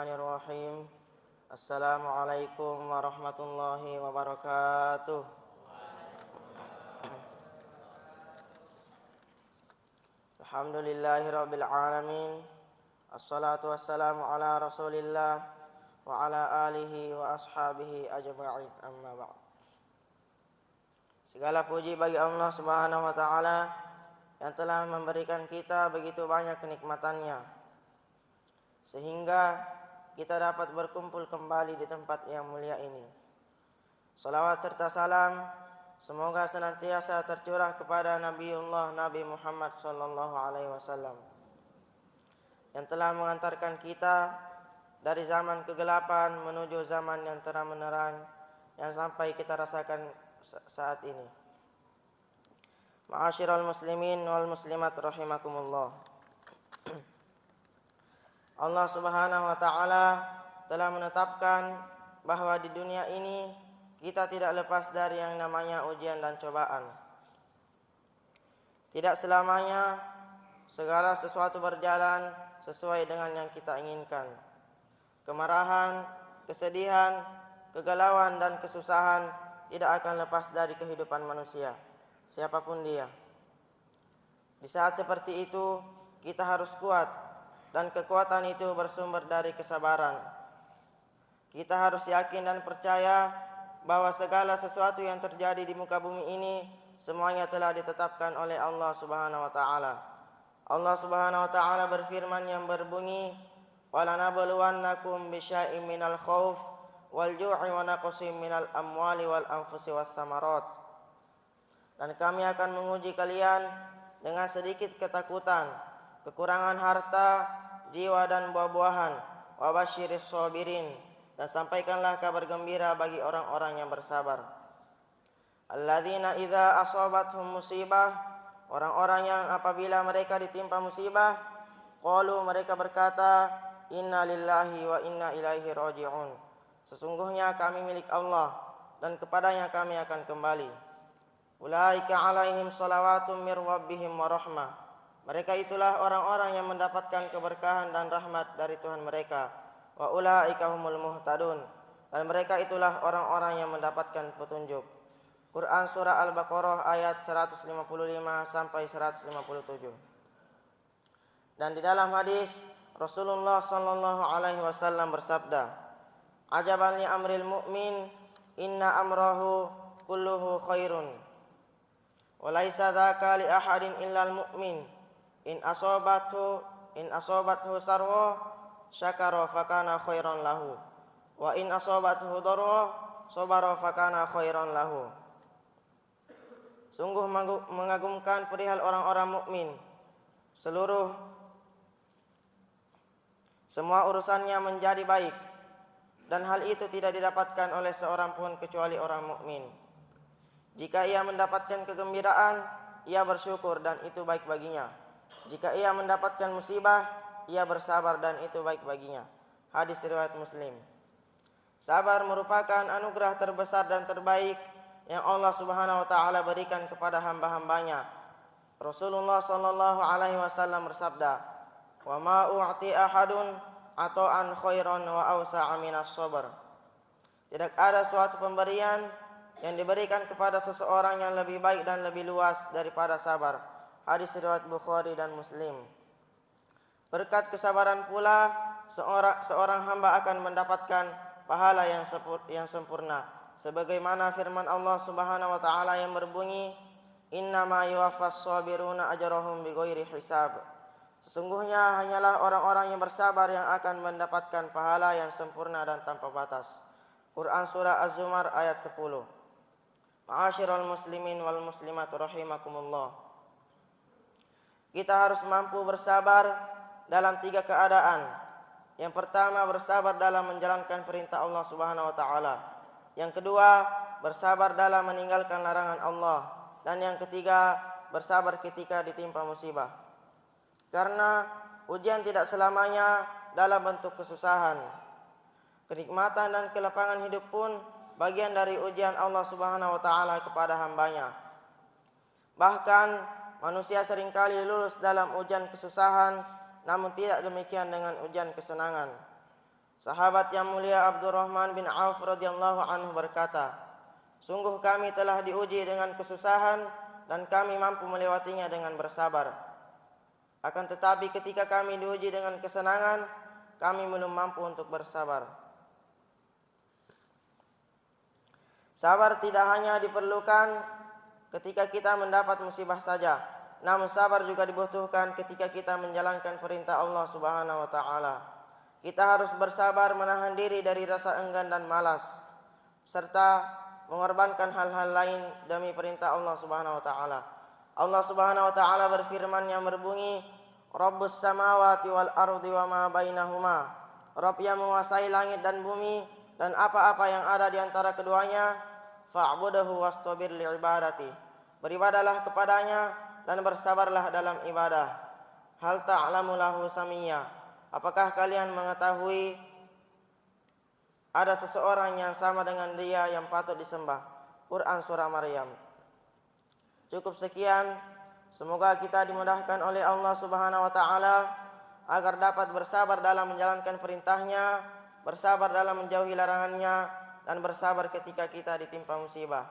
Bismillahirrahmanirrahim. Assalamualaikum warahmatullahi wabarakatuh. Alhamdulillahirabbil alamin. Assalatu wassalamu ala Rasulillah wa ala alihi wa ashabihi ajma'in. Amma ba'd. Segala puji bagi Allah Subhanahu wa taala yang telah memberikan kita begitu banyak kenikmatannya sehingga kita dapat berkumpul kembali di tempat yang mulia ini. Salawat serta salam semoga senantiasa tercurah kepada Nabiullah Nabi Muhammad sallallahu alaihi wasallam yang telah mengantarkan kita dari zaman kegelapan menuju zaman yang terang menerang yang sampai kita rasakan saat ini. Ma'asyiral muslimin wal muslimat rahimakumullah. Allah Subhanahu wa taala telah menetapkan bahwa di dunia ini kita tidak lepas dari yang namanya ujian dan cobaan. Tidak selamanya segala sesuatu berjalan sesuai dengan yang kita inginkan. Kemarahan, kesedihan, kegalauan dan kesusahan tidak akan lepas dari kehidupan manusia, siapapun dia. Di saat seperti itu, kita harus kuat, dan kekuatan itu bersumber dari kesabaran. Kita harus yakin dan percaya bahwa segala sesuatu yang terjadi di muka bumi ini semuanya telah ditetapkan oleh Allah Subhanahu wa taala. Allah Subhanahu wa taala berfirman yang berbunyi, "Walanabluwannakum bisyai'im minal khauf wal ju'i wa naqsim minal amwali wal anfusi was samarat." Dan kami akan menguji kalian dengan sedikit ketakutan, kekurangan harta, jiwa dan buah-buahan. Wa basyiris sabirin, dan sampaikanlah kabar gembira bagi orang-orang yang bersabar. Alladzina idza asabathum musibah, orang-orang yang apabila mereka ditimpa musibah, qalu, mereka berkata, inna lillahi wa inna ilaihi raji'un. Sesungguhnya kami milik Allah dan kepadanya kami akan kembali. Ulaika alaihim salawatum mir rabbihim wa rahmah. Mereka itulah orang-orang yang mendapatkan keberkahan dan rahmat dari Tuhan mereka. Wa ulaika humul muhtadun, dan mereka itulah orang-orang yang mendapatkan petunjuk. Quran surah Al-Baqarah ayat 155 sampai 157. Dan di dalam hadis Rasulullah sallallahu alaihi wasallam bersabda, "Ajaban li amril mu'min, inna amrahu kulluhu khairun. Wa laisa dzaka li ahadin illal mu'min. In asobathu sarwa syakara fakana khairan lahu, wa in asobathu darra sabara fakana khairan lahu." Sungguh mengagumkan perihal orang-orang mukmin. Semua urusannya menjadi baik, dan hal itu tidak didapatkan oleh seorang pun kecuali orang mukmin. Jika ia mendapatkan kegembiraan, ia bersyukur dan itu baik baginya. Jika ia mendapatkan musibah, ia bersabar dan itu baik baginya. Hadis riwayat Muslim. Sabar merupakan anugerah terbesar dan terbaik yang Allah Subhanahu wa taala berikan kepada hamba-hambanya. Rasulullah sallallahu alaihi wasallam bersabda, "Wa ma u'ti ahadun ata'an khairan wa awsa'a minas sabr." Tidak ada suatu pemberian yang diberikan kepada seseorang yang lebih baik dan lebih luas daripada sabar. Hadis riwayat Bukhari dan Muslim. Berkat kesabaran pula seorang hamba akan mendapatkan pahala yang sempurna, sebagaimana firman Allah Subhanahu wa taala yang berbunyi, "Innama yuwaffas sabiruna ajrahum bighairi hisab." Sesungguhnya hanyalah orang-orang yang bersabar yang akan mendapatkan pahala yang sempurna dan tanpa batas. Quran surah Az-Zumar ayat 10. Ma'asyiral muslimin wal muslimat rahimakumullah. Kita harus mampu bersabar dalam 3 keadaan. Yang pertama, bersabar dalam menjalankan perintah Allah Subhanahu wa taala. Yang kedua, bersabar dalam meninggalkan larangan Allah. Dan yang ketiga, bersabar ketika ditimpa musibah. Karena ujian tidak selamanya dalam bentuk kesusahan. Kenikmatan dan kelapangan hidup pun bagian dari ujian Allah Subhanahu wa taala kepada hambanya. Bahkan manusia seringkali lulus dalam ujian kesusahan, namun tidak demikian dengan ujian kesenangan. Sahabat yang mulia Abdurrahman bin Auf radhiyallahu anhu berkata, sungguh kami telah diuji dengan kesusahan dan kami mampu melewatinya dengan bersabar. Akan tetapi ketika kami diuji dengan kesenangan, kami belum mampu untuk bersabar. Sabar tidak hanya diperlukan ketika kita mendapat musibah saja, namun sabar juga dibutuhkan ketika kita menjalankan perintah Allah Subhanahu wa taala. Kita harus bersabar menahan diri dari rasa enggan dan malas, serta mengorbankan hal-hal lain demi perintah Allah Subhanahu wa taala. Allah Subhanahu wa taala berfirman yang berbunyi, Rabbus samawati wal ardi wa ma bainahuma. Rabb yang menguasai langit dan bumi dan apa-apa yang ada di antara keduanya. Fa'budahu wastabir li'ibadati. Beribadalah kepadanya dan bersabarlah dalam ibadah. Hal ta'lamu lahu samiyya. Apakah kalian mengetahui ada seseorang yang sama dengan dia yang patut disembah? Quran Surah Maryam. Cukup sekian. Semoga kita dimudahkan oleh Allah Subhanahu wa taala agar dapat bersabar dalam menjalankan perintahnya, bersabar dalam menjauhi larangannya, dan bersabar ketika kita ditimpa musibah.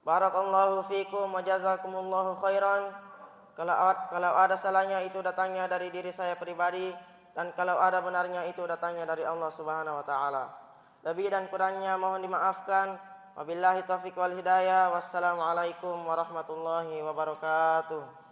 Barakallahu fikum wa jazakumullahu khairan. Kalau ada salahnya itu datangnya dari diri saya pribadi, dan kalau ada benarnya itu datangnya dari Allah Subhanahu wa taala. Lebih dan kurangnya mohon dimaafkan. Wabillahi taufiq wal hidayah. Wassalamualaikum warahmatullahi wabarakatuh.